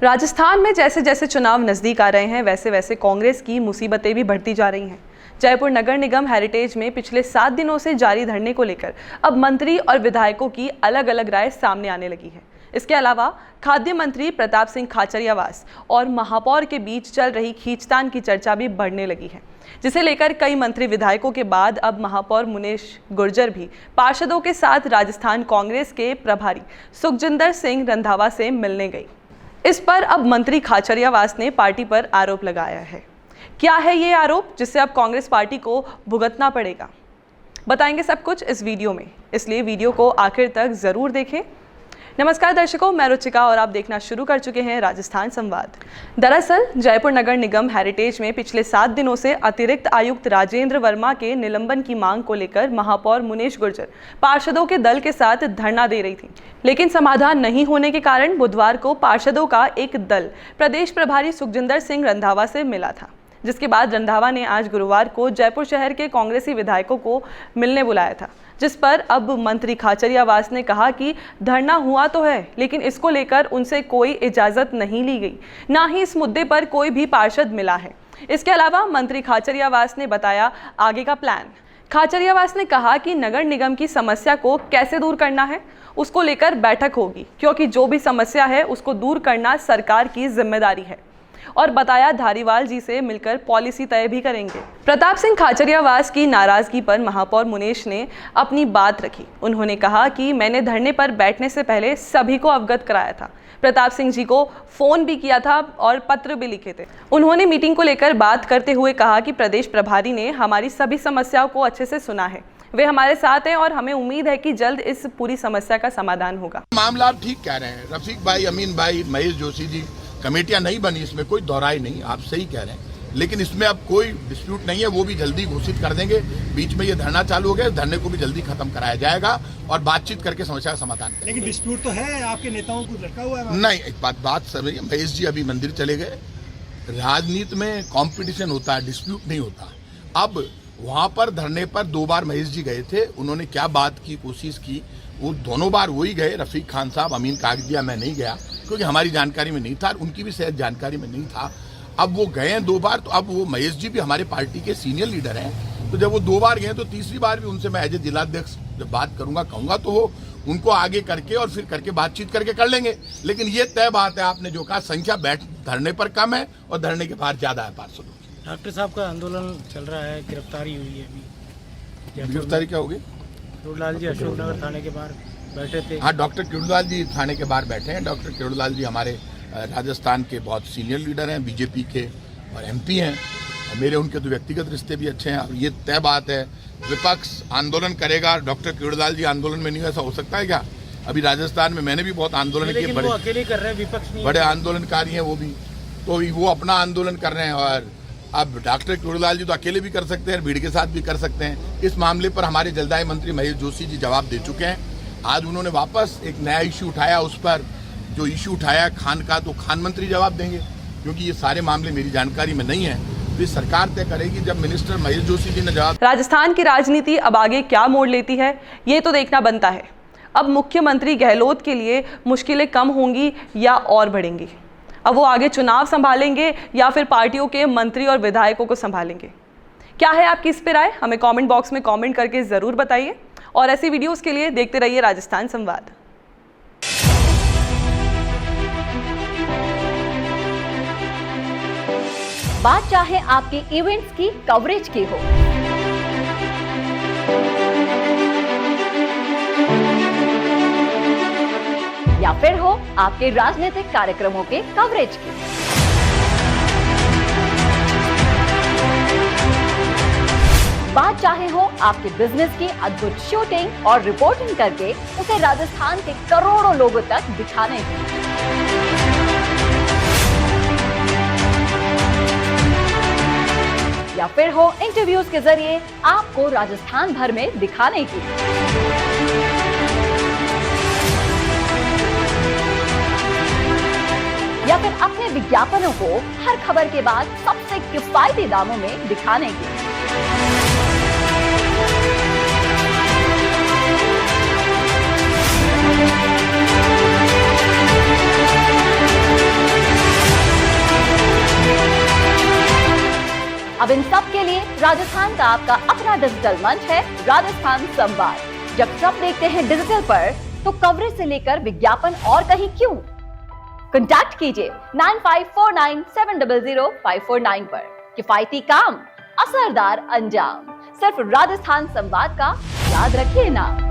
राजस्थान में जैसे जैसे चुनाव नजदीक आ रहे हैं वैसे वैसे कांग्रेस की मुसीबतें भी बढ़ती जा रही हैं। जयपुर नगर निगम हेरिटेज में पिछले 7 दिनों से जारी धरने को लेकर अब मंत्री और विधायकों की अलग अलग राय सामने आने लगी है। इसके अलावा खाद्य मंत्री प्रताप सिंह खाचरियावास और महापौर के बीच चल रही खींचतान की चर्चा भी बढ़ने लगी है, जिसे लेकर कई मंत्री विधायकों के बाद अब महापौर मुनेश गुर्जर भी पार्षदों के साथ राजस्थान कांग्रेस के प्रभारी सुखजिंदर सिंह रंधावा से मिलने गई। इस पर अब मंत्री खाचरियावास ने पार्टी पर आरोप लगाया है। क्या है ये आरोप जिससे अब कांग्रेस पार्टी को भुगतना पड़ेगा? बताएंगे सब कुछ इस वीडियो में, इसलिए वीडियो को आखिर तक जरूर देखें। नमस्कार दर्शकों, मैं रुचिका और आप देखना शुरू कर चुके हैं राजस्थान संवाद। दरअसल जयपुर नगर निगम हेरिटेज में पिछले 7 दिनों से अतिरिक्त आयुक्त राजेंद्र वर्मा के निलंबन की मांग को लेकर महापौर मुनेश गुर्जर पार्षदों के दल के साथ धरना दे रही थी, लेकिन समाधान नहीं होने के कारण बुधवार को पार्षदों का एक दल प्रदेश प्रभारी सुखजिंदर सिंह रंधावा से मिला था, जिसके बाद रंधावा ने आज गुरुवार को जयपुर शहर के कांग्रेसी विधायकों को मिलने बुलाया था, जिस पर अब मंत्री खाचरियावास ने कहा कि धरना हुआ तो है, लेकिन इसको लेकर उनसे कोई इजाजत नहीं ली गई, ना ही इस मुद्दे पर कोई भी पार्षद मिला है। इसके अलावा मंत्री खाचरियावास ने बताया आगे का प्लान। खाचरियावास ने कहा कि नगर निगम की समस्या को कैसे दूर करना है उसको लेकर बैठक होगी, क्योंकि जो भी समस्या है उसको दूर करना सरकार की जिम्मेदारी है, और बताया धारीवाल जी से मिलकर पॉलिसी तय भी करेंगे। प्रताप सिंह खाचरियावास की नाराजगी पर महापौर मुनेश ने अपनी बात रखी। उन्होंने कहा कि मैंने धरने पर बैठने से पहले सभी को अवगत कराया था, प्रताप सिंह जी को फोन भी किया था और पत्र भी लिखे थे। उन्होंने मीटिंग को लेकर बात करते हुए कहा कि प्रदेश प्रभारी ने हमारी सभी समस्याओं को अच्छे से सुना है, वे हमारे साथ हैं और हमें उम्मीद है कि जल्द इस पूरी समस्या का समाधान होगा। मामला आप ठीक कह रहे हैं, रफीक भाई, अमीन भाई, महेश जोशी जी, कमेटियां नहीं बनी, इसमें कोई दोहराई नहीं, आप सही कह रहे हैं, लेकिन इसमें अब कोई डिस्प्यूट नहीं है, वो भी जल्दी घोषित कर देंगे। बीच में ये धरना चालू हो गया, धरने को भी जल्दी खत्म कराया जाएगा और बातचीत करके समस्या का समाधान करेंगे। लेकिन डिस्प्यूट तो है, आपके नेताओं को लटका हुआ है। नहीं, एक बात समझिए, महेश जी अभी मंदिर चले गए। राजनीति में कॉम्पिटिशन होता है, डिस्प्यूट नहीं होता। अब वहां पर धरने पर 2 बार महेश जी गए थे, उन्होंने क्या बात की कोशिश की, वो दोनों बार वही गए। रफीक खान साहब, अमीन कागजिया, मैं नहीं गया क्योंकि हमारी जानकारी में नहीं था, उनकी भी शायद जानकारी में नहीं था। अब वो गए 2 बार, तो अब वो महेश जी भी हमारे पार्टी के सीनियर लीडर हैं, तो जब वो 2 बार गए तो तीसरी बार भी उनसे मैं एज ए जिलाध्यक्ष जब बात करूंगा कहूंगा तो वो उनको आगे करके और फिर करके बातचीत करके कर लेंगे। लेकिन ये तय बात है, आपने जो कहा, संख्या धरने पर कम है और धरने के बाहर ज्यादा है पार्षदों की। डॉक्टर साहब का आंदोलन चल रहा है, गिरफ्तारी हुई है अभी। गिरफ्तारी क्या होगी? किरोड़लाल जी अशोकनगर थाने के बाहर बैठे थे। हाँ, डॉक्टर किरोड़लाल जी थाने के बाहर बैठे हैं। डॉक्टर किरोड़लाल जी हमारे राजस्थान के बहुत सीनियर लीडर हैं, बीजेपी के और एमपी हैं। मेरे उनके तो व्यक्तिगत रिश्ते भी अच्छे हैं। अब ये तय बात है, विपक्ष आंदोलन करेगा, डॉक्टर किरोड़लाल जी आंदोलन में नहीं, ऐसा हो सकता है क्या? अभी राजस्थान में मैंने भी बहुत आंदोलन किए, बड़े अकेले कर रहे हैं, विपक्ष नहीं, बड़े आंदोलनकारी हैं वो भी, तो वो अपना आंदोलन कर रहे हैं। और अब डॉक्टर किरोड़लाल जी तो अकेले भी कर सकते हैं, भीड़ के साथ भी कर सकते हैं। इस मामले पर हमारे जलदाय मंत्री महेश जोशी जी जवाब दे चुके हैं। आज उन्होंने वापस एक नया इश्यू उठाया, उस पर जो इश्यू उठाया खान का, तो खान मंत्री जवाब देंगे, क्योंकि ये सारे मामले मेरी जानकारी में नहीं है, तो ये सरकार तय करेगी जब मिनिस्टर महेश जोशी जी ने जवाब। राजस्थान की राजनीति अब आगे क्या मोड़ लेती है ये तो देखना बनता है। अब मुख्यमंत्री गहलोत के लिए मुश्किलें कम होंगी या और बढ़ेंगी? अब वो आगे चुनाव संभालेंगे या फिर पार्टियों के मंत्री और विधायकों को संभालेंगे? क्या है आपकी इस पे राय? हमें कमेंट बॉक्स में कमेंट करके जरूर बताइए, और ऐसी वीडियोस के लिए देखते रहिए राजस्थान संवाद। बात चाहे आपके इवेंट्स की कवरेज की हो, या फिर हो आपके राजनीतिक कार्यक्रमों के कवरेज की, बात चाहे हो आपके बिजनेस की अद्भुत शूटिंग और रिपोर्टिंग करके उसे राजस्थान के करोड़ों लोगों तक दिखाने की, या फिर हो इंटरव्यूज के जरिए आपको राजस्थान भर में दिखाने की, या फिर अपने विज्ञापनों को हर खबर के बाद सबसे किफायती दामों में दिखाने की, अब इन सब के लिए राजस्थान का आपका अपना डिजिटल मंच है राजस्थान संवाद। जब सब देखते हैं डिजिटल पर, तो कवरेज से लेकर विज्ञापन और कहीं क्यों। कॉन्टैक्ट कीजिए 9549700549 पर। किफायती काम, असरदार अंजाम, सिर्फ राजस्थान संवाद का याद रखिए ना।